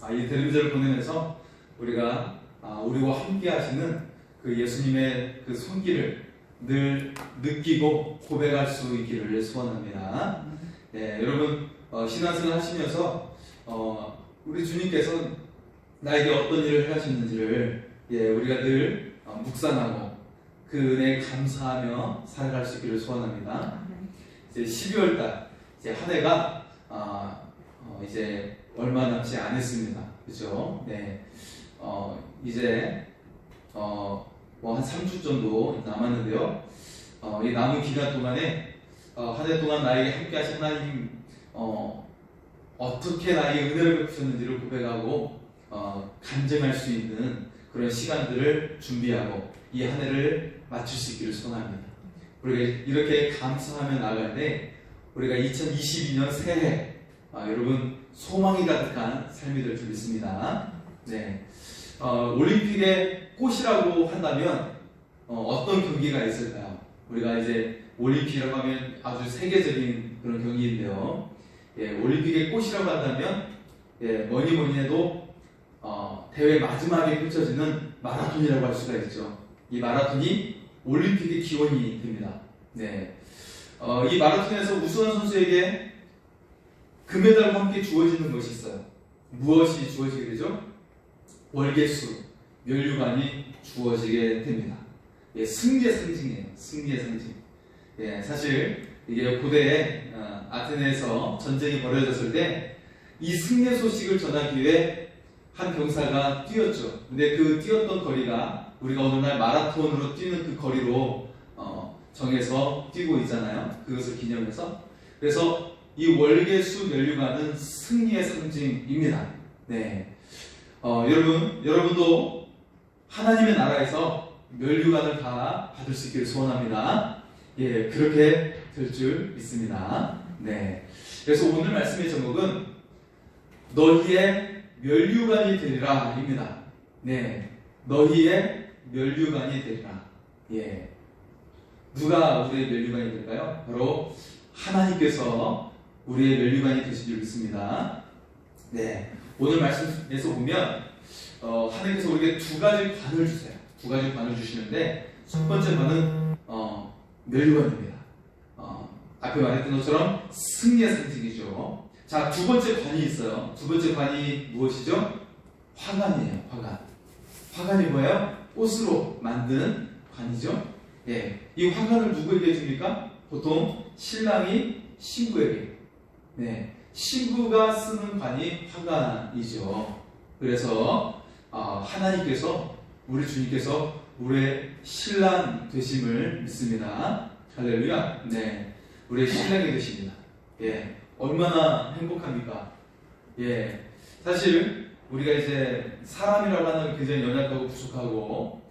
이 대림절을 보내면서 우리가 우리와 함께 하시는 그 예수님의 그 손길을 늘 느끼고 고백할 수 있기를 소원합니다. 네, 여러분 신앙생활 하시면서 우리 주님께서 나에게 어떤 일을 하셨는지를 우리가 늘 묵상하고 그 은혜에 감사하며 살아갈 수 있기를 소원합니다. 이제 12월달 이제 한 해가 이제 얼마 남지 않았습니다. 그죠? 네. 이제 한 3주 정도 남았는데요. 이 남은 기간 동안에 한 해 동안 나에게 함께 하신 하나님 어떻게 나에게 은혜를 베푸셨는지를 고백하고 간증할 수 있는 그런 시간들을 준비하고 이 한 해를 마칠 수 있기를 소원합니다. 우리가 이렇게 감사하며 나갈 때 우리가 2022년 새해 여러분 소망이 가득한 삶이 될 줄 믿습니다. 네. 올림픽의 꽃이라고 한다면 어떤 경기가 있을까요? 우리가 이제 올림픽이라고 하면 아주 세계적인 그런 경기인데요. 올림픽의 꽃이라고 한다면 뭐니 해도 대회 마지막에 펼쳐지는 마라톤이라고 할 수가 있죠. 이 마라톤이 올림픽의 기원이 됩니다. 네. 이 마라톤에서 우수한 선수에게 금메달과 함께 주어지는 것이 있어요. 무엇이 주어지게 되죠? 월계수, 면류관이 주어지게 됩니다. 승리의 상징이에요. 승리의 상징. 사실 이게 고대에 아테네에서 전쟁이 벌어졌을 때 이 승리의 소식을 전하기 위해 한 병사가 뛰었죠. 근데 그 뛰었던 거리가 우리가 오늘날 마라톤으로 뛰는 그 거리로 정해서 뛰고 있잖아요. 그것을 기념해서. 그래서 이 월계수 면류관은 승리의 상징입니다. 네. 여러분도 하나님의 나라에서 면류관을 다 받을 수 있기를 소원합니다. 그렇게 될 줄 믿습니다. 네. 그래서 오늘 말씀의 제목은 너희의 면류관이 되리라 입니다. 네. 너희의 면류관이 되리라. 누가 우리의 면류관이 될까요? 바로 하나님께서 우리의 면류관이 되실 줄 믿습니다. 네. 오늘 말씀에서 보면 하나님께서 우리에게 두 가지 관을 주세요. 두 가지 관을 주시는데 첫 번째 관은 면류관입니다. 앞에 말했던 것처럼 승리의 상징이죠. 자, 두 번째 관이 있어요. 두 번째 관이 무엇이죠? 화관이에요. 화관. 화관이 뭐예요? 꽃으로 만든 관이죠. 이 화관을 누구에게 줍니까? 보통 신랑이 신부에게. 신부가 쓰는 관이 화관이죠. 그래서 하나님께서 우리 주님께서 우리의 신랑 되심을 믿습니다. 할렐루야. 네, 우리의 신랑이 되십니다. 얼마나 행복합니까? 사실 우리가 이제 사람이라고 하는 굉장히 연약하고 부족하고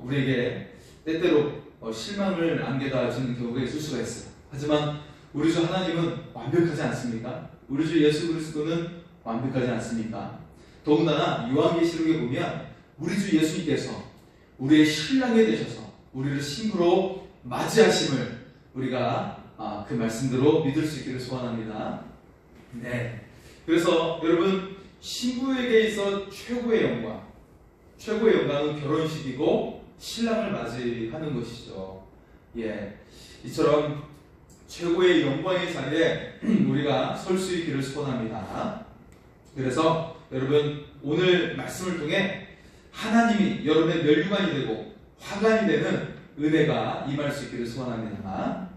우리에게 때때로 실망을 안겨다 주는 경우가 있을 수가 있어요. 하지만 우리 주 하나님은 완벽하지 않습니까? 우리 주 예수 그리스도는 완벽하지 않습니까? 더군다나 요한계시록에 보면 우리 주 예수님께서 우리의 신랑이 되셔서 우리를 신부로 맞이하심을 우리가 그 말씀대로 믿을 수 있기를 소원합니다. 네. 그래서 여러분 신부에게 있어 최고의 영광은 결혼식이고 신랑을 맞이하는 것이죠. 이처럼 최고의 영광의 자리에 우리가 설 수 있기를 소원합니다. 그래서 여러분 오늘 말씀을 통해 하나님이 여러분의 면류관이 되고 화관이 되는 은혜가 임할 수 있기를 소원합니다.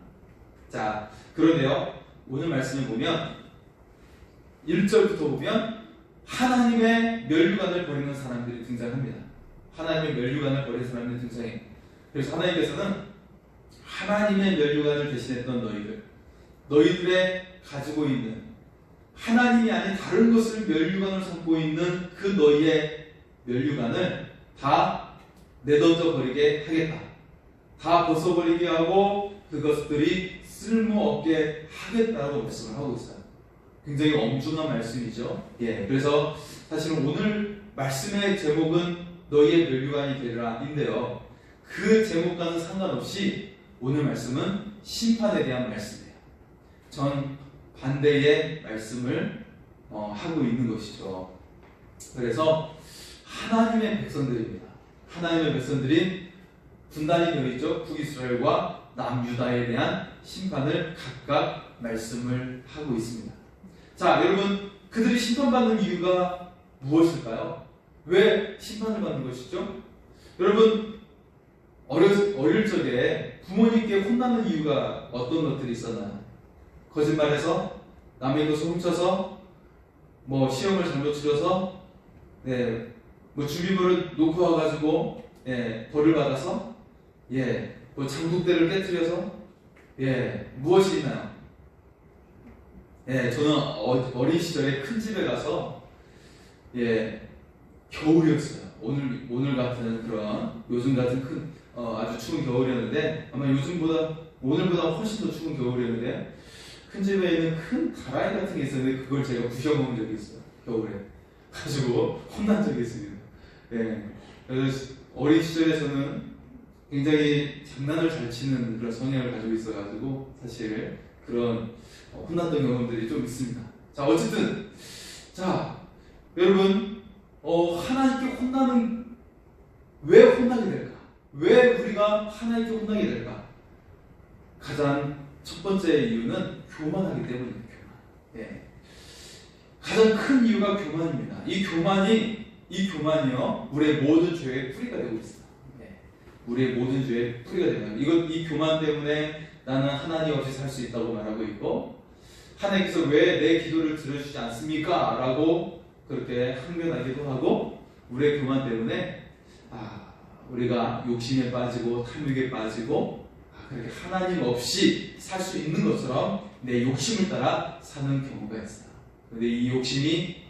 자, 그런데요 오늘 말씀을 보면 1절부터 보면 하나님의 면류관을 버리는 사람들이 등장합니다. 하나님의 면류관을 버리는 사람들이 등장해요. 그래서 하나님께서는 하나님의 면류관을 대신했던 너희들의 가지고 있는 하나님이 아닌 다른 것을 면류관으로 삼고 있는 그 너희의 면류관을 다 내던져 버리게 하겠다. 다 벗어버리게 하고 그것들이 쓸모없게 하겠다고 말씀을 하고 있어요. 굉장히 엄중한 말씀이죠. 그래서 사실은 오늘 말씀의 제목은 너희의 면류관이 되리라 인데요. 그 제목과는 상관없이 오늘 말씀은 심판에 대한 말씀이에요. 전 반대의 말씀을 하고 있는 것이죠. 그래서 하나님의 백성들입니다. 하나님의 백성들인 분단이 되어 있죠. 북이스라엘과 남유다에 대한 심판을 각각 말씀을 하고 있습니다. 자, 여러분, 그들이 심판받는 이유가 무엇일까요? 왜 심판을 받는 것이죠? 여러분, 어릴 적에 부모님께 혼나는 이유가 어떤 것들이 있었나요? 거짓말해서, 남의 것을 훔쳐서, 시험을 잘못 치러서, 준비물을 놓고 와가지고, 벌을 받아서, 장독대를 깨뜨려서, 무엇이 있나요? 저는 어린 시절에 큰 집에 가서, 겨울이었어요. 오늘 같은 그런, 요즘 같은 아주 추운 겨울이었는데, 아마 오늘보다 훨씬 더 추운 겨울이었는데, 큰 집에 있는 큰 다라이 같은 게 있었는데, 그걸 제가 부셔먹은 적이 있어요. 겨울에. 가지고 혼난 적이 있습니다. 그래서 어린 시절에서는 굉장히 장난을 잘 치는 그런 성향을 가지고 있어가지고, 사실 그런 혼났던 경험들이 좀 있습니다. 자, 어쨌든, 여러분, 하나님께 왜 혼나게 될까? 왜 우리가 하나님께 혼나게 될까? 가장 첫 번째 이유는 교만하기 때문입니다. 가장 큰 이유가 교만입니다. 이 교만이요, 우리의 모든 죄의 뿌리가 되고 있어요. 우리의 모든 죄의 뿌리가 됩니다. 이 교만 때문에 나는 하나님 없이 살 수 있다고 말하고 있고, 하나님께서 왜 내 기도를 들어주지 않습니까? 라고 그렇게 항변하기도 하고, 우리의 교만 때문에 우리가 욕심에 빠지고 탐욕에 빠지고 그렇게 하나님 없이 살 수 있는 것처럼 내 욕심을 따라 사는 경우가 있어요. 그런데 이 욕심이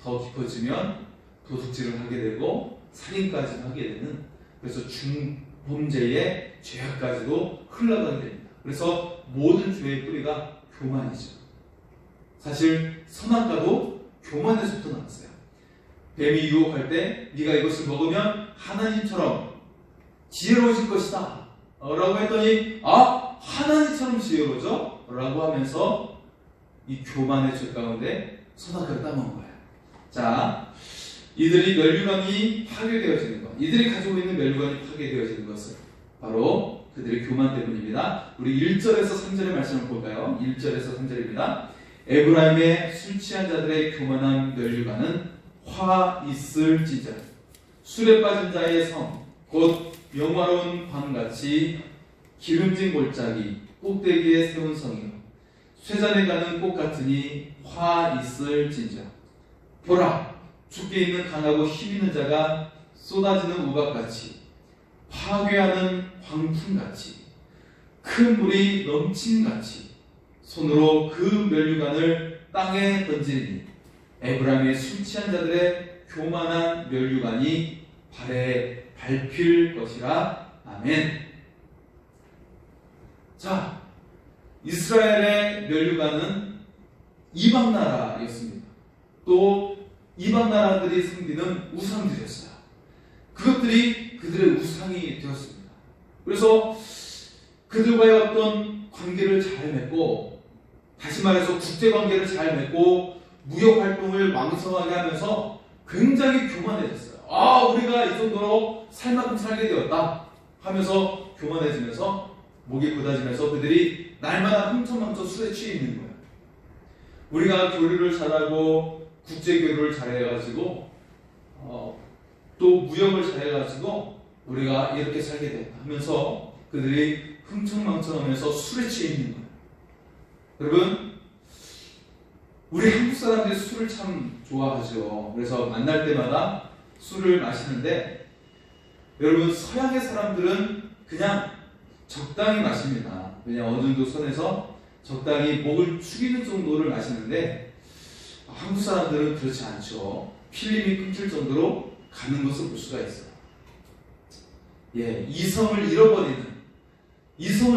더 깊어지면 도둑질을 하게 되고 살인까지 하게 되는, 그래서 중범죄의 죄악까지도 흘러가게 됩니다. 그래서 모든 죄의 뿌리가 교만이죠. 사실 선악과도 교만에서부터 나왔어요. 뱀이 유혹할 때 네가 이것을 먹으면 하나님처럼 지혜로워질 것이다 라고 했더니 하나님처럼 지혜로워져? 라고 하면서 이 교만의 죄 가운데 선악과를 따먹은 거예요. 자, 이들이 멸류관이 파괴되어지는 것, 이들이 가지고 있는 멸류관이 파괴되어지는 것은 바로 그들의 교만 때문입니다. 우리 1절에서 3절의 말씀을 볼까요? 1절에서 3절입니다. 에브라임의 술 취한 자들의 교만한 멸류관은 화 있을지자 술에 빠진 자의 성 곧 영화로운 광같이 기름진 골짜기 꼭대기에 세운 성이요 쇠잔에 가는 꽃 같으니 화 있을지자 보라 죽게 있는 강하고 힘있는 자가 쏟아지는 우박같이 파괴하는 광풍같이 큰 물이 넘침같이 손으로 그 멸류관을 땅에 던지리니 에브라임의 술 취한 자들의 교만한 멸류관이 발에 밟힐 것이라. 아멘. 자, 이스라엘의 멸류관은 이방 나라였습니다. 또 이방 나라들이 섬기는 우상들이었어요. 그것들이 그들의 우상이 되었습니다. 그래서 그들과의 어떤 관계를 잘 맺고, 다시 말해서 국제관계를 잘 맺고 무역 활동을 왕성하게 하면서 굉장히 교만해졌어요. 우리가 이 정도로 살만큼 살게 되었다 하면서 교만해지면서 목이 곧아지면서 그들이 날마다 훔쳐망쳐 술에 취해 있는 거예요. 우리가 교류를 잘하고 국제교류를 잘해가지고 또 무역을 잘해가지고 우리가 이렇게 살게 됐다 하면서 그들이 흥청망청하면서 술에 취해 있는 거예요. 여러분, 우리 한국 사람들이 술을 참 좋아하죠. 그래서 만날 때마다 술을 마시는데, 여러분, 서양의 사람들은 그냥 적당히 마십니다. 그냥 어느 정도 선에서 적당히 목을 축이는 정도를 마시는데, 한국 사람들은 그렇지 않죠. 필름이 끊길 정도로 가는 것을 볼 수가 있어요. 이성을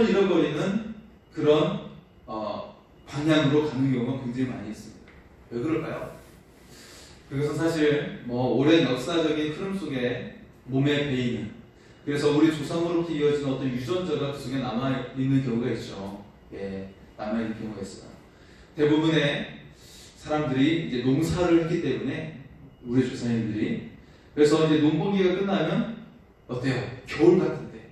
잃어버리는 그런 방향으로 가는 경우가 굉장히 많이 있습니다. 왜 그럴까요? 그것은 사실 오랜 역사적인 흐름 속에 몸에 배이는, 그래서 우리 조상으로부터 이어진 어떤 유전자가 그 속에 남아있는 경우가 있죠. 남아있는 경우가 있어요. 대부분의 사람들이 이제 농사를 했기 때문에 우리 조상님들이. 그래서 이제 농번기가 끝나면 어때요? 겨울 같은데.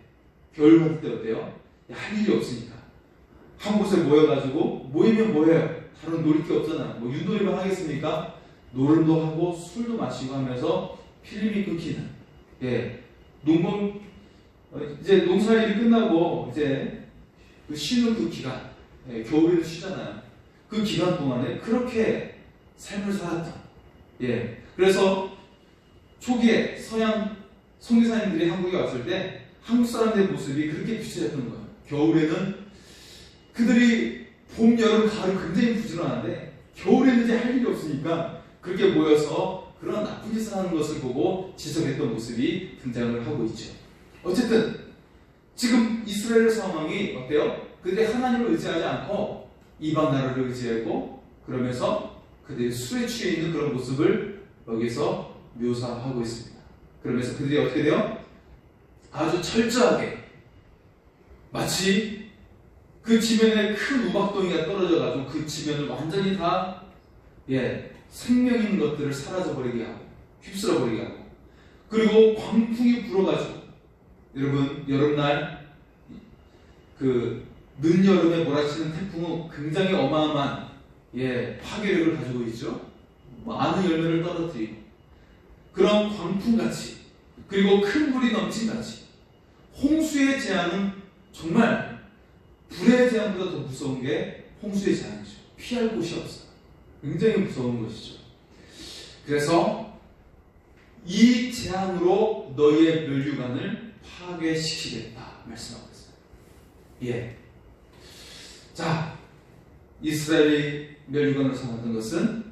겨울 같을 때 어때요? 할 일이 없으니까. 한 곳에 모여가지고, 모이면 뭐해요? 다른 놀 게 없잖아. 뭐 윷놀이만 하겠습니까? 노름도 하고, 술도 마시고 하면서 필름이 끊기는. 예. 이제 농사일이 끝나고, 이제 그 쉬는 그 기간, 예, 겨울에도 쉬잖아요. 그 기간 동안에 그렇게 삶을 살았던. 예. 그래서 초기에 서양 선교사님들이 한국에 왔을 때 한국 사람들의 모습이 그렇게 비슷했던 거예요. 겨울에는 그들이 봄, 여름, 가을 굉장히 부지런한데 겨울에는 이제 할 일이 없으니까 그렇게 모여서 그런 나쁜 짓을 하는 것을 보고 지적했던 모습이 등장을 하고 있죠. 어쨌든 지금 이스라엘 상황이 어때요? 그들이 하나님을 의지하지 않고 이방 나라를 의지하고 그러면서 그들이 술에 취해 있는 그런 모습을 여기서 묘사하고 있습니다. 그러면서 그들이 어떻게 돼요? 아주 철저하게 마치 그 지면에 큰 우박덩이가 떨어져가지고 그 지면을 완전히 다 생명 있는 것들을 사라져버리게 하고 휩쓸어버리게 하고 그리고 광풍이 불어가지고 여러분 여름날 그 늦여름에 몰아치는 태풍은 굉장히 어마어마한 파괴력을 가지고 있죠. 많은 열매를 떨어뜨리고 그런 광풍같이 그리고 큰 불이 넘친같이 홍수의 재앙은 정말 불의 재앙보다 더 무서운 게 홍수의 재앙이죠. 피할 곳이 없어요. 굉장히 무서운 것이죠. 그래서 이 재앙으로 너희의 멸류관을 파괴시키겠다 말씀하고 있어요. 자, 이스라엘이 멸류관을 삼았던 것은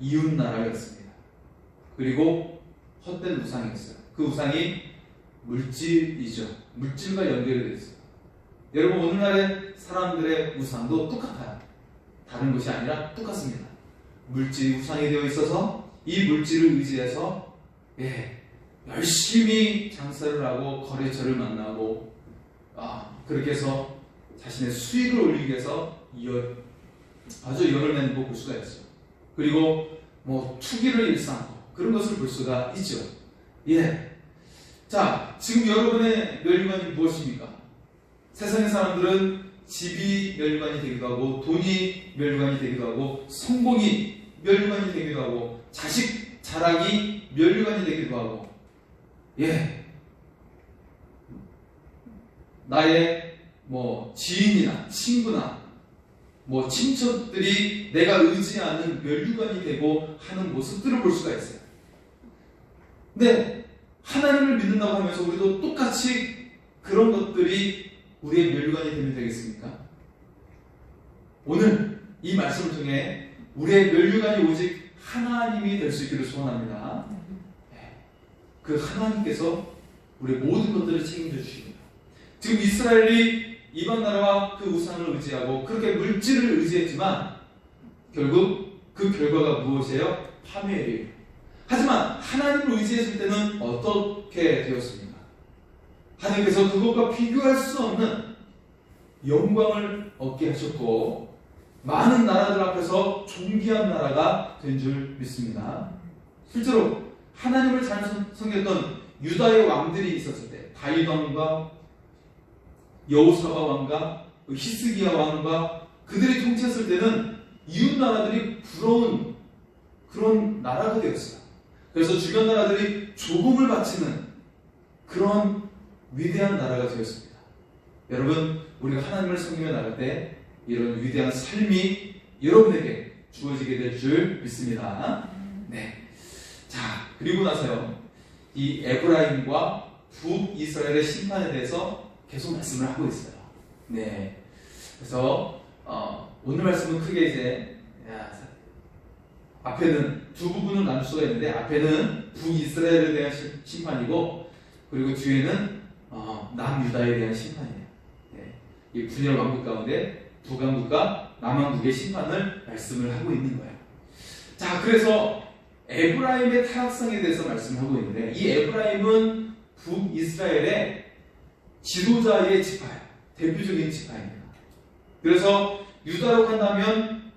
이웃 나라였습니다. 그리고 헛된 우상이었어요. 그 우상이 물질이죠. 물질과 연결이 되어 있어요. 여러분 오늘날의 사람들의 우상도 똑같아요. 다른 것이 아니라 똑같습니다. 물질이 우상이 되어 있어서 이 물질을 의지해서 열심히 장사를 하고 거래처를 만나고 그렇게 해서 자신의 수익을 올리기 위해서 아주 열을 내는 볼 수가 있어요. 그리고 뭐 투기를 일삼고 그런 것을 볼 수가 있죠. 자, 지금 여러분의 멸류관이 무엇입니까? 세상의 사람들은 집이 멸류관이 되기도 하고 돈이 멸류관이 되기도 하고 성공이 멸류관이 되기도 하고 자식 자랑이 멸류관이 되기도 하고 나의 뭐 지인이나 친구나 뭐 친척들이 내가 의지하는 멸류관이 되고 하는 모습들을 볼 수가 있어요. 근데 하나님을 믿는다고 하면서 우리도 똑같이 그런 것들이 우리의 멸류관이 되면 되겠습니까? 오늘 이 말씀을 통해 우리의 멸류관이 오직 하나님이 될 수 있기를 소원합니다. 그 하나님께서 우리의 모든 것들을 책임져 주십니다. 지금 이스라엘이 이방 나라와 그 우상을 의지하고 그렇게 물질을 의지했지만 결국 그 결과가 무엇이에요? 파멸이에요. 하지만 하나님을 의지했을 때는 어떻게 되었습니까? 하나님께서 그것과 비교할 수 없는 영광을 얻게 하셨고 많은 나라들 앞에서 존귀한 나라가 된 줄 믿습니다. 실제로 하나님을 잘 섬겼던 유다의 왕들이 있었을 때 다윗 왕과 여호사밧 왕과 히스기야 왕과 그들이 통치했을 때는 이웃 나라들이 부러운 그런 나라가 되었어요. 그래서 주변 나라들이 조공을 바치는 그런 위대한 나라가 되었습니다. 여러분, 우리가 하나님을 섬기며 나갈 때 이런 위대한 삶이 여러분에게 주어지게 될 줄 믿습니다. 자, 그리고 나서요, 이 에브라임과 북이스라엘의 심판에 대해서 계속 말씀을 하고 있어요. 그래서 오늘 말씀은 크게 이제 앞에는 두 부분을 나눌 수가 있는데 앞에는 북이스라엘에 대한 심판이고 그리고 뒤에는 남유다에 대한 심판이에요. 이 분열 왕국 가운데 북왕국과 남왕국의 심판을 말씀을 하고 있는 거예요. 자, 그래서 에브라임의 타락성에 대해서 말씀하고 있는데 이 에브라임은 북이스라엘의 지도자의 지파예요. 대표적인 지파입니다. 그래서 유다로 간다면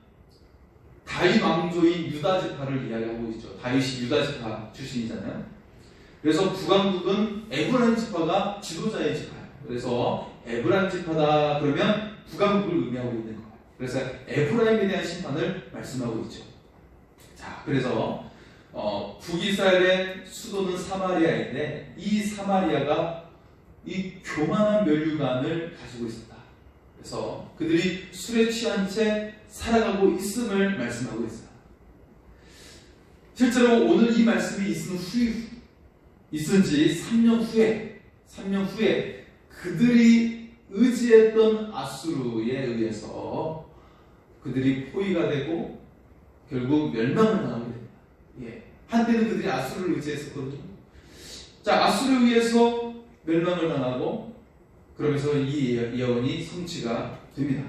다윗 왕조인 유다 지파를 이야기하고 있죠. 다윗이 유다 지파 출신이잖아요. 그래서 북왕국은 에브라임 지파가 지도자의 지파예요. 그래서 에브라임 지파다 그러면 북왕국을 의미하고 있는 거예요. 그래서 에브라임에 대한 심판을 말씀하고 있죠. 자, 그래서 북이스라엘의 수도는 사마리아인데 이 사마리아가 이 교만한 면류관을 가지고 있었다. 그래서 그들이 술에 취한 채 살아가고 있음을 말씀하고 있어요. 실제로 오늘 이 말씀이 있은 지 3년 후에 그들이 의지했던 아수르에 의해서 그들이 포위가 되고 결국 멸망을 당하게 됩니다. 예. 한때는 그들이 아수르를 의지했었거든요. 자, 아수르에 의해서 멸망을 당하고 그러면서 이 예언이 성취가 됩니다.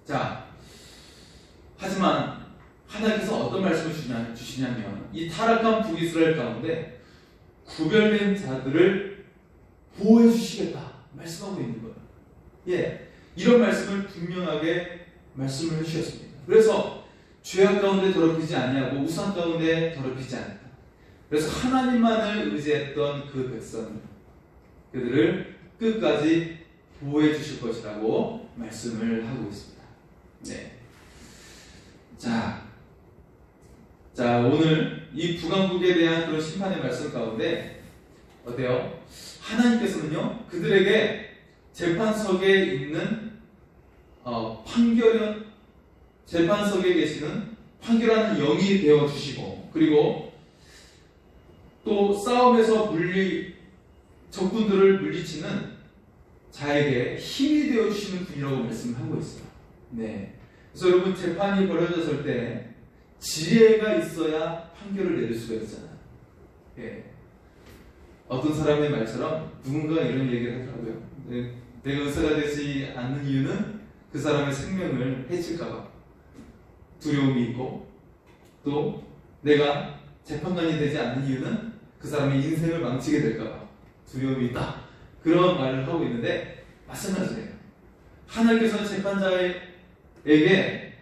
자, 하지만 하나님께서 어떤 말씀을 주시냐면 이 타락한 북이스라엘 가운데 구별된 자들을 보호해 주시겠다 말씀하고 있는 거예요. 예, 이런 말씀을 분명하게 말씀을 해주셨습니다. 그래서 죄악 가운데 더럽히지 아니하고 우상 가운데 더럽히지 않았다. 그래서 하나님만을 의지했던 그 백성 그들을 끝까지 보호해 주실 것이라고 말씀을 하고 있습니다. 네. 자, 오늘 이 북왕국에 대한 그런 심판의 말씀 가운데 어때요? 하나님께서는요 그들에게 재판석에 있는 재판석에 계시는 판결하는 영이 되어 주시고 그리고 또 싸움에서 적군들을 물리치는 자에게 힘이 되어 주시는 분이라고 말씀하고 있어요. 네. 그래서 여러분 재판이 벌어졌을 때 지혜가 있어야 판결을 내릴 수가 있잖아요. 예. 어떤 사람의 말처럼 누군가 이런 얘기를 하더라고요. 내가 의사가 되지 않는 이유는 그 사람의 생명을 해칠까봐 두려움이 있고 또 내가 재판관이 되지 않는 이유는 그 사람의 인생을 망치게 될까봐 두려움이 있다. 그런 말을 하고 있는데 마찬가지예요. 하나님께서는 재판자에게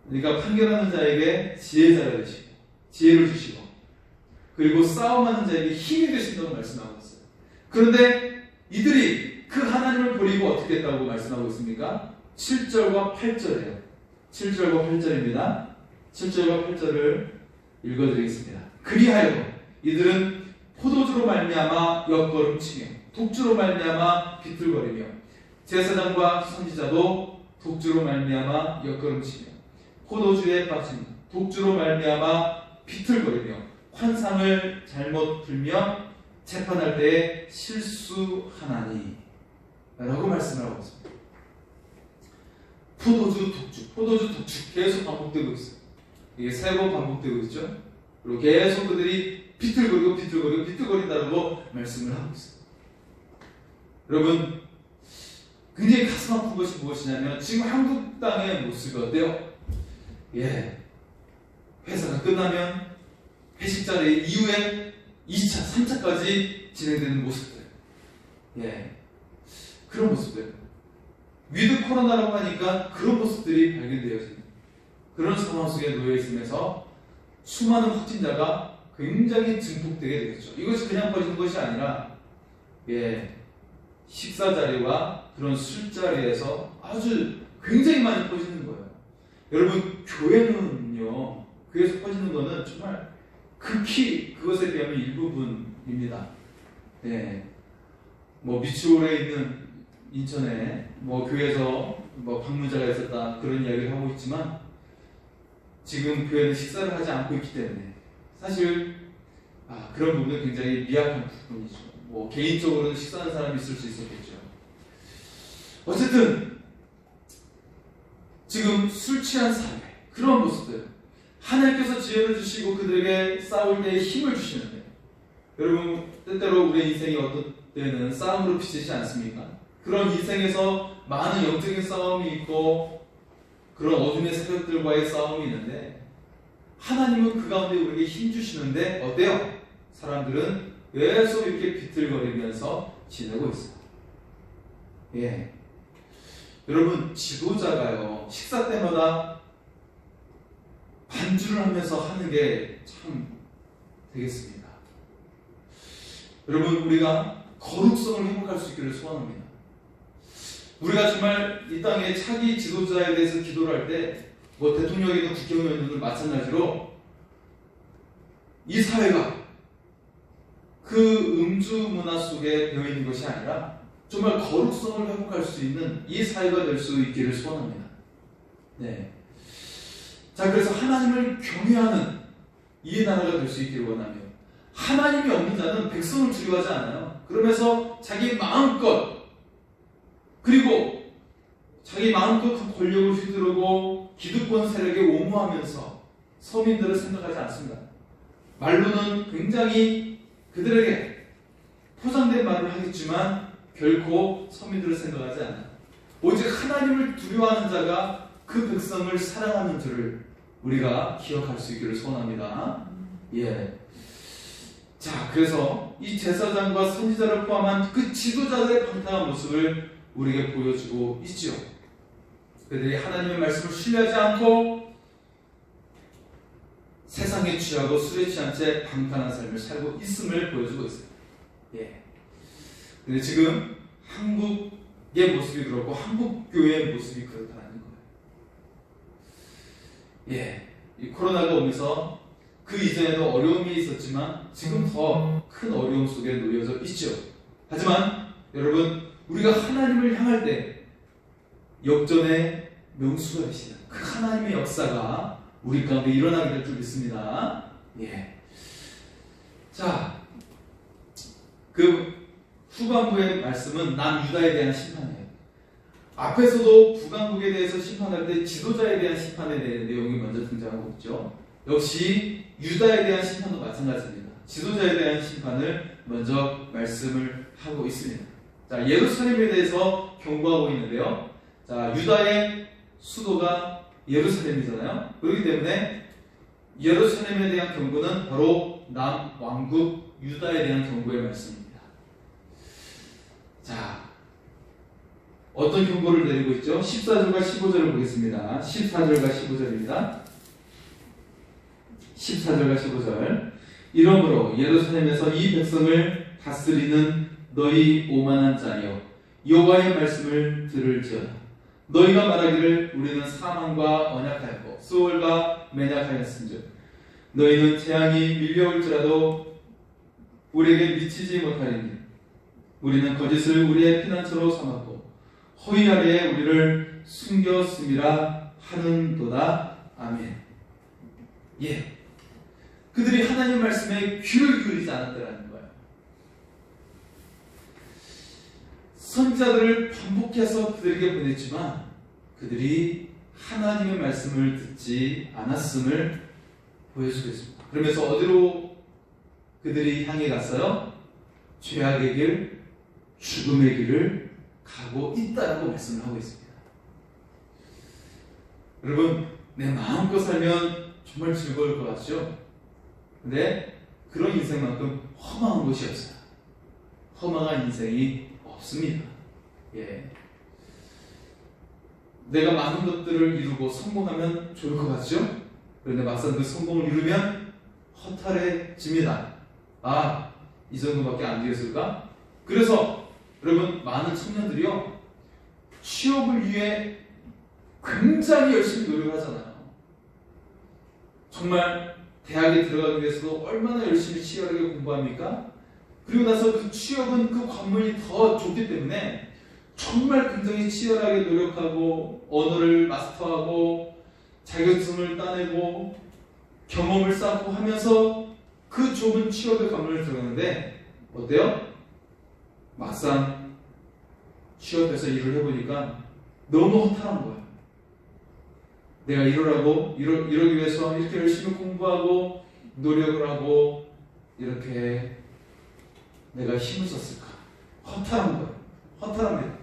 그러니까 판결하는 자에게 지혜자가 되시고 지혜를 주시고 그리고 싸움하는 자에게 힘이 되신다고 말씀하고 있어요. 그런데 이들이 그 하나님을 버리고 어떻게 했다고 말씀하고 있습니까? 7절과 8절이에요. 7절과 8절입니다. 7절과 8절을 읽어드리겠습니다. 그리하여 이들은 포도주로 말미암아 옆걸음치며 독주로 말미암아 비틀거리며 제사장과 선지자도 독주로 말미암아 옆걸음치며 포도주에 빠진 독주로 말미암아 비틀거리며 환상을 잘못 들며 재판할 때에 실수하나니 라고 말씀을 하고 있습니다. 포도주, 독주 계속 반복되고 있어요. 이게 3번 반복되고 있죠. 그리고 계속 그들이 비틀거린다고 말씀을 하고 있어요. 여러분 굉장히 가슴 아픈 것이 무엇이냐면 지금 한국 땅의 모습이 어때요? 예, 회사가 끝나면 회식 자리 이후에 2차, 3차까지 진행되는 모습들. 예, 그런 모습들. 위드 코로나라고 하니까 그런 모습들이 발견되어집니다. 그런 상황 속에 놓여 있으면서 수많은 확진자가 굉장히 증폭되게 되겠죠. 이것이 그냥 퍼지는 것이 아니라, 예, 식사 자리와 그런 술자리에서 아주 굉장히 많이 퍼지는 거예요. 여러분, 교회는요, 교회에서 퍼지는 거는 정말 극히 그것에 비하면 일부분입니다. 예, 뭐 미추홀에 있는 인천에 뭐 교회에서 뭐 방문자가 있었다 그런 이야기를 하고 있지만 지금 교회는 식사를 하지 않고 있기 때문에 사실 그런 부분은 굉장히 미약한 부분이죠. 뭐 개인적으로는 식사하는 사람이 있을 수 있었겠죠. 어쨌든 지금 술 취한 사회 그런 모습들 하나님께서 지혜를 주시고 그들에게 싸울 때에 힘을 주시는데 여러분 때때로 우리의 인생이 어떤 때는 싸움으로 비치지 않습니까? 그런 인생에서 많은 영적인 싸움이 있고 그런 어둠의 세력들과의 싸움이 있는데 하나님은 그 가운데 우리에게 힘 주시는데 어때요? 사람들은 계속 이렇게 비틀거리면서 지내고 있어요. 예. 여러분 지도자가요 식사 때마다 반주를 하면서 하는 게 참 되겠습니다. 여러분, 우리가 거룩성을 회복할 수 있기를 소원합니다. 우리가 정말 이 땅에 차기 지도자에 대해서 기도를 할 때, 뭐 대통령이든 국회의원이든 마찬가지로 이 사회가 그 음주 문화 속에 되어 있는 것이 아니라 정말 거룩성을 회복할 수 있는 이 사회가 될 수 있기를 소원합니다. 네. 자, 그래서 하나님을 경외하는 이 나라가 될 수 있기를 원하며, 하나님이 없는 자는 백성을 두려워하지 않아요. 그러면서 자기 마음껏, 그리고 자기 마음껏 그 권력을 휘두르고 기득권 세력에 옹호하면서 서민들을 생각하지 않습니다. 말로는 굉장히 그들에게 포장된 말을 하겠지만 결코 서민들을 생각하지 않아요. 오직 하나님을 두려워하는 자가 그 백성을 사랑하는 줄을 우리가 기억할 수 있기를 소원합니다. 예. 자, 그래서 이 제사장과 선지자를 포함한 그 지도자들의 방탕한 모습을 우리에게 보여주고 있죠. 그들이 하나님의 말씀을 신뢰하지 않고 세상에 취하고 술에 취한 채 방탕한 삶을 살고 있음을 보여주고 있어요. 예. 근데 지금 한국의 모습이 그렇고 한국 교회의 모습이 그렇다는 거예요. 예. 이 코로나가 오면서 그 이전에도 어려움이 있었지만 지금 더 큰 어려움 속에 놓여져 있죠. 하지만 여러분, 우리가 하나님을 향할 때 역전의 명수가 되시는 그 하나님의 역사가 우리 가운데 일어나게 될 줄 믿습니다. 예. 자, 그 후반부의 말씀은 남유다에 대한 심판이에요. 앞에서도 북왕국에 대해서 심판할 때 지도자에 대한 심판에 대한 내용이 먼저 등장하고 있죠. 역시 유다에 대한 심판도 마찬가지입니다. 지도자에 대한 심판을 먼저 말씀을 하고 있습니다. 자, 예루살렘에 대해서 경고하고 있는데요. 자, 유다의 수도가 예루살렘이잖아요. 그렇기 때문에 예루살렘에 대한 경고는 바로 남왕국 유다에 대한 경고의 말씀입니다. 자, 어떤 경고를 내리고 있죠? 14절과 15절을 보겠습니다. 14절과 15절입니다. 14절과 15절. 이러므로 예루살렘에서 이 백성을 다스리는 너희 오만한 자여, 여호와의 말씀을 들을지어다. 너희가 말하기를 우리는 사망과 언약하였고 수월과 맹약하였은즉 너희는 재앙이 밀려올지라도 우리에게 미치지 못하리니 우리는 거짓을 우리의 피난처로 삼았고 허위 아래에 우리를 숨겼음이라 하는도다. 아멘. 예. 그들이 하나님 말씀에 귀를 기울이지 않았다는 거예요. 선지자들을 반복해서 그들에게 보냈지만 그들이 하나님의 말씀을 듣지 않았음을 보여주고 있습니다. 그러면서 어디로 그들이 향해 갔어요? 죄악의 길, 죽음의 길을 가고 있다라고 말씀을 하고 있습니다. 여러분, 내 마음껏 살면 정말 즐거울 것 같죠? 근데 그런 인생만큼 허망한 것이 없어요. 허망한 인생이 없습니다. 예. 내가 많은 것들을 이루고 성공하면 좋을 것 같죠? 그런데 막상 그 성공을 이루면 허탈해집니다. 아, 이 정도밖에 안 되겠을까? 그래서 여러분, 많은 청년들이요, 취업을 위해 굉장히 열심히 노력을 하잖아요. 정말 대학에 들어가기 위해서도 얼마나 열심히 치열하게 공부합니까? 그리고 나서 그 취업은 그 관문이 더 좁기 때문에 정말 굉장히 치열하게 노력하고 언어를 마스터하고 자격증을 따내고 경험을 쌓고 하면서 그 좁은 취업의 관문을 들어가는데 어때요? 막상 취업해서 일을 해보니까 너무 허탈한 거예요. 내가 이러기 위해서 이렇게 열심히 공부하고 노력을 하고 이렇게 내가 힘을 썼을까? 허탈한 거예요. 허탈합니다.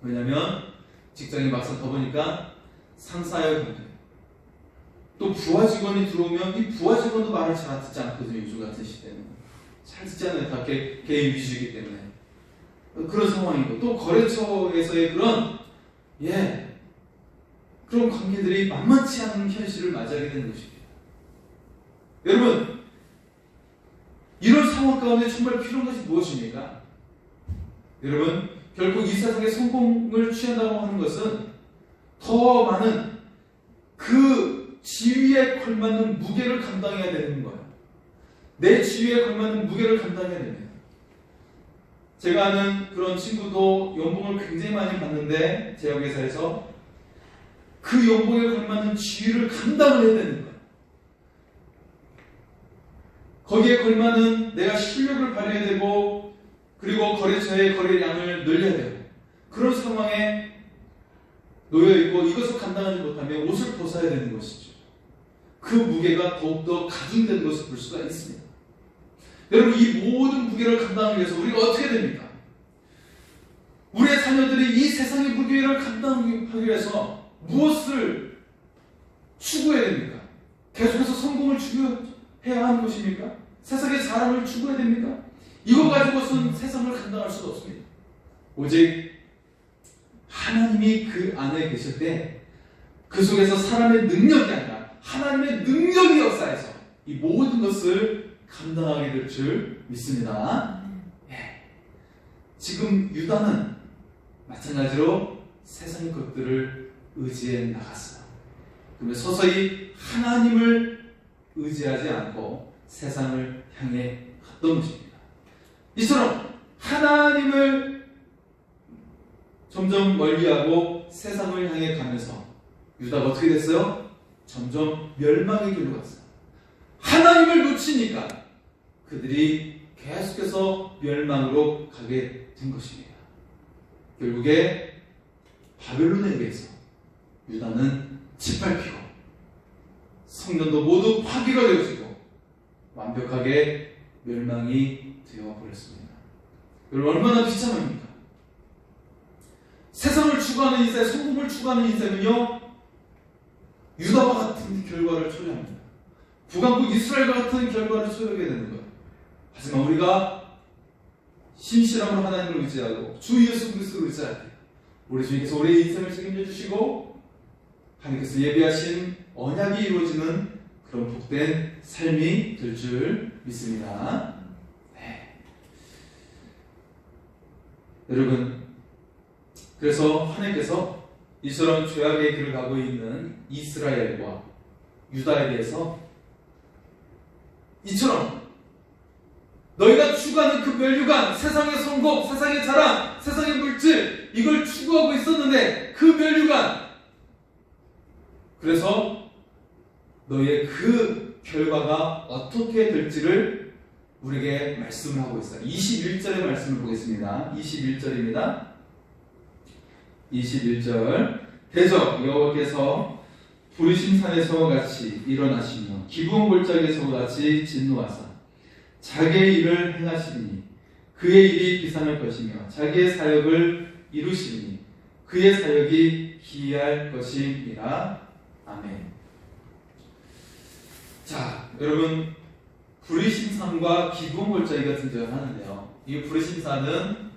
왜냐하면 직장에 막상 가보니까 상사의 관계, 또 부하 직원이 들어오면 이 부하 직원도 말을 잘 듣지 않거든요. 요즘 같은 시대는 잘 듣지 않아요. 다 개인 위주이기 때문에 그런 상황이고, 또 거래처에서의 그런 그런 관계들이 만만치 않은 현실을 맞이하게 되는 것입니다. 여러분, 이런 상황 가운데 정말 필요한 것이 무엇입니까? 여러분, 결국 이 세상의 성공을 취한다고 하는 것은 더 많은 그 지위에 걸맞는 무게를 감당해야 되는 거예요. 내 지위에 걸맞는 무게를 감당해야 됩니다. 제가 아는 그런 친구도 연봉을 굉장히 많이 받는데 제약회사에서 그 연봉에 걸맞는 지위를 감당을 해야 되는 거예요. 거기에 걸맞는 내가 실력을 발휘해야 되고 그리고 거래처의 거래량을 늘려야 되고 그런 상황에 놓여있고 이것을 감당하지 못하면 옷을 벗어야 되는 것이죠. 그 무게가 더욱더 가중되는 것을 볼 수가 있습니다. 여러분, 이 모든 무게를 감당하기 위해서 우리가 어떻게 됩니까? 우리의 자녀들이 이 세상의 무게를 감당하기 위해서 무엇을 추구해야 됩니까? 계속해서 성공을 추구해야 하는 것입니까? 세상의 자랑을 추구해야 됩니까? 이거 가지고서는 세상을 감당할 수가 없습니다. 오직 하나님이 그 안에 계실 때 그 속에서 사람의 능력이 아니라 하나님의 능력이 역사해서 이 모든 것을 감당하게 될 줄 믿습니다. 예. 지금 유다는 마찬가지로 세상의 것들을 의지해 나갔어요. 그러면 서서히 하나님을 의지하지 않고 세상을 향해 갔던 것입니다. 이처럼 하나님을 점점 멀리하고 세상을 향해 가면서 유다가 어떻게 됐어요? 점점 멸망의 길로 갔어요. 하나님을 놓치니까 그들이 계속해서 멸망으로 가게 된 것입니다. 결국에 바벨론에 의해서 유다는 짓밟히고 성전도 모두 파괴가 되어지고 완벽하게 멸망이 되어버렸습니다. 여러분, 얼마나 비참합니까? 세상을 추구하는 인생, 성공을 추구하는 인생은요, 유다와 같은 결과를 초래합니다. 북왕국 이스라엘과 같은 결과를 초래하게 되는 거예요. 하지만 우리가 신실함으로 하나님을 의지하고 주 예수 그리스도를 의지할 때 우리 주님께서 우리의 인생을 책임져 주시고 하나님께서 예비하신 언약이 이루어지는 그런 복된 삶이 될 줄 믿습니다. 네. 여러분, 그래서 하나님께서 이처럼 죄악의 길을 가고 있는 이스라엘과 유다에 대해서 이처럼 너희가 추구하는 그 멸류관, 세상의 성공, 세상의 자랑, 세상의 물질, 이걸 추구하고 있었는데 그 멸류관, 그래서 너희의 그 결과가 어떻게 될지를 우리에게 말씀을 하고 있어요. 21절의 말씀을 보겠습니다. 21절입니다. 21절. 대적 여호와께서 부르신 산에서 같이 일어나시며 기브온 골짜기에서 같이 진노하사 자기의 일을 행하시니 그의 일이 비상할 것이며 자기의 사역을 이루시니 그의 사역이 기이할 것임이라. 아멘. 자, 여러분, 부르신 산과 기브온 골짜기가 등장하는데요. 이 부르신 산은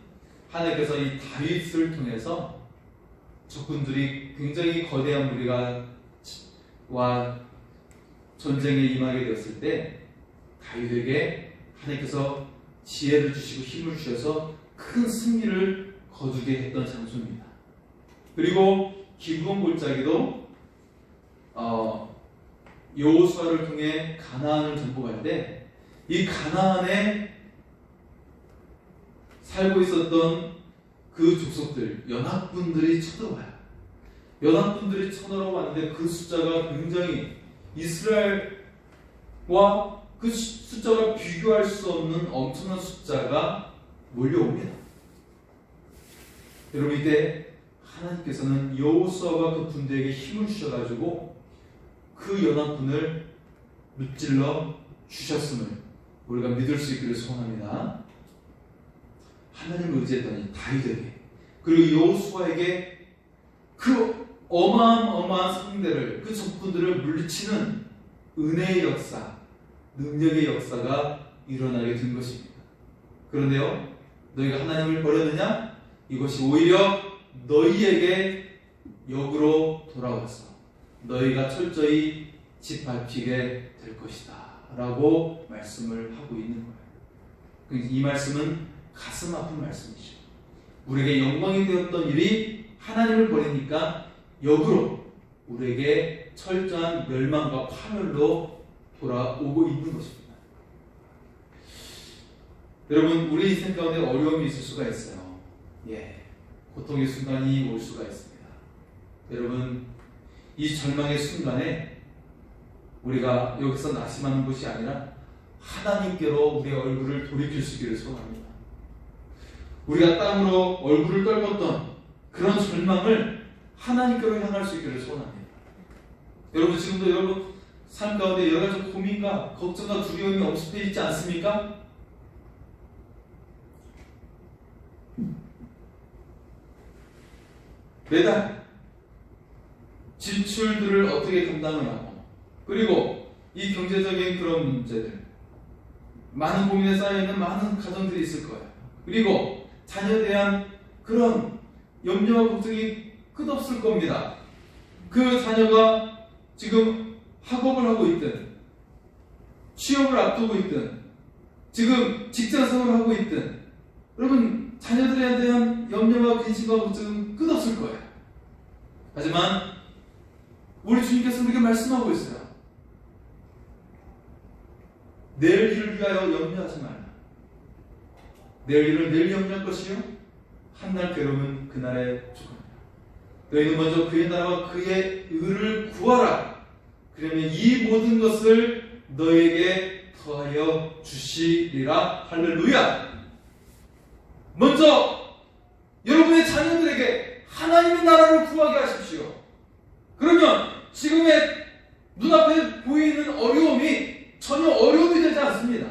하나님께서 이 다윗을 통해서 적군들이 굉장히 거대한 무리가 와 전쟁에 임하게 되었을 때 다윗에게 하나님께서 지혜를 주시고 힘을 주셔서 큰 승리를 거두게 했던 장소입니다. 그리고 기브온 골짜기도 여호수아를 통해 가나안을 정복할 때 이 가나안에 살고 있었던 그 족속들, 연합군들이 쳐들어와요. 연합군들이 쳐들어왔는데 그 숫자가 굉장히 이스라엘과 그 숫자가 비교할 수 없는 엄청난 숫자가 몰려옵니다. 여러분, 이때 하나님께서는 여호수아와 그 군대에게 힘을 주셔가지고 그 연합군을 무찔러 주셨음을 우리가 믿을 수 있기를 소원합니다. 하나님을 의지했더니 다윗에게 그리고 여호수아에게 그 어마어마한 상대를, 그 적군들을 물리치는 은혜의 역사, 능력의 역사가 일어나게 된 것입니다. 그런데요, 너희가 하나님을 버렸느냐? 이것이 오히려 너희에게 역으로 돌아와서 너희가 철저히 짓밟히게 될 것이다 라고 말씀을 하고 있는 거예요. 이 말씀은 가슴 아픈 말씀이죠. 우리에게 영광이 되었던 일이 하나님을 버리니까 역으로 우리에게 철저한 멸망과 파멸로 돌아오고 있는 것입니다. 여러분, 우리 인생 가운데 어려움이 있을 수가 있어요. 고통의 순간이 올 수가 있습니다. 여러분, 이 절망의 순간에 우리가 여기서 낙심하는 것이 아니라 하나님께로 우리의 얼굴을 돌이킬 수 있기를 소원합니다. 우리가 땀으로 얼굴을 떨궜던 그런 절망을 하나님께로 향할 수 있기를 소원합니다. 여러분, 지금도 여러분 삶 가운데 여러 가지 고민과 걱정과 두려움이 엄습해 있지 않습니까? 매달 지출들을 어떻게 감당을 하고, 그리고 이 경제적인 그런 문제들, 많은 고민에 쌓여있는 많은 가정들이 있을 거예요. 그리고 자녀에 대한 그런 염려와 걱정이 끝없을 겁니다. 그 자녀가 지금 학업을 하고 있든, 취업을 앞두고 있든, 지금 직장생활을 하고 있든, 여러분 자녀들에 대한 염려와 근심과 걱정은 끝없을 거예요. 하지만 우리 주님께서 우리에게 말씀하고 있어요. 내일 일을 위하여 염려하지 말라. 내일 일은 내일 염려할 것이요 한날 괴로움은 그날의 죽음이라. 너희는 먼저 그의 나라와 그의 의를 구하라. 그러면 이 모든 것을 너희에게 더하여 주시리라. 할렐루야. 먼저 여러분의 자녀들에게 하나님의 나라를 구하게 하십시오. 그러면 지금의 눈앞에 보이는 어려움이 전혀 어려움이 되지 않습니다.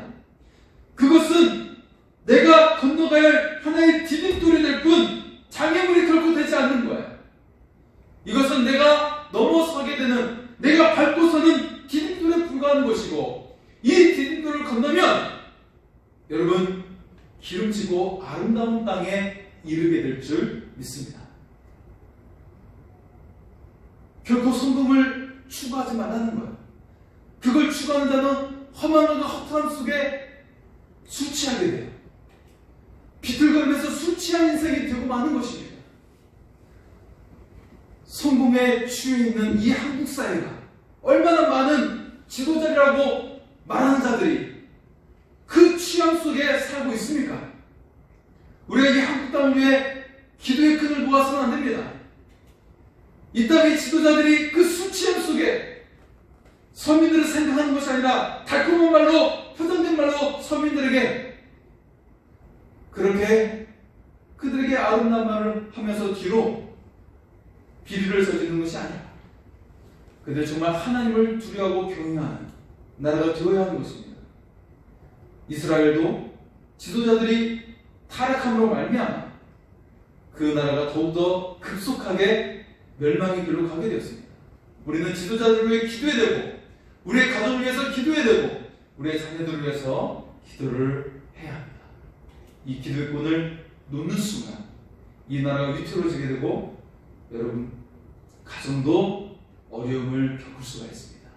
그것은 내가 건너가야 할 하나의 디딤돌이 될 뿐 장애물이 결코 되지 않는 거예요. 이것은 내가 넘어서게 되는, 내가 밟고 서는 디딤돌에 불과한 것이고, 이 디딤돌을 건너면 여러분 기름지고 아름다운 땅에 이르게 될 줄 믿습니다. 결코 성공을 추구하지 말라는 거예요. 그걸 추구하는 자는 험한과 허탈함 속에 술 취하게 돼요. 비틀거리면서 술 취한 인생이 되고 마는 것입니다. 성공에 취해 있는 이 한국 사회가 얼마나 많은 지도자라고 말하는 자들이 그 취함 속에 살고 있습니까? 우리가 이 한국 땅을 위해 기도의 끈을 모아서는 안 됩니다. 이 땅의 지도자들이 그 술 취함 속에 서민들을 생각하는 것이 아니라 달콤한 말로, 포장된 말로 서민들에게 그렇게 그들에게 아름다운 말을 하면서 뒤로 비리를 저지르는 것이 아니라 그들 정말 하나님을 두려워하고 경외하는 나라가 되어야 하는 것입니다. 이스라엘도 지도자들이 타락함으로 말미암아 그 나라가 더욱더 급속하게 멸망의 길로 가게 되었습니다. 우리는 지도자들을 위해 기도해야 되고, 우리의 가정을 위해서 기도해야 되고, 우리의 자녀들을 위해서 기도를 해야 합니다. 이 기도의 끈을 놓는 순간 이 나라가 위태로워지게 되고 여러분 가정도 어려움을 겪을 수가 있습니다.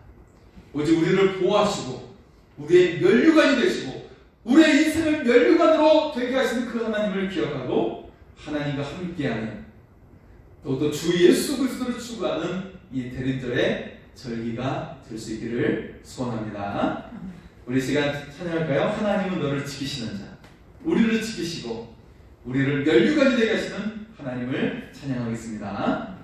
오직 우리를 보호하시고 우리의 면류관이 되시고 우리의 인생을 면류관으로 되게 하시는 그 하나님을 기억하고 하나님과 함께하는, 또 주 예수 그리스도를 추구하는 이 대림절의 절기가 될 수 있기를 소원합니다. 우리 시간 찬양할까요? 하나님은 너를 지키시는 자, 우리를 지키시고 우리를 면류관이 되게 하시는 하나님을 찬양하겠습니다.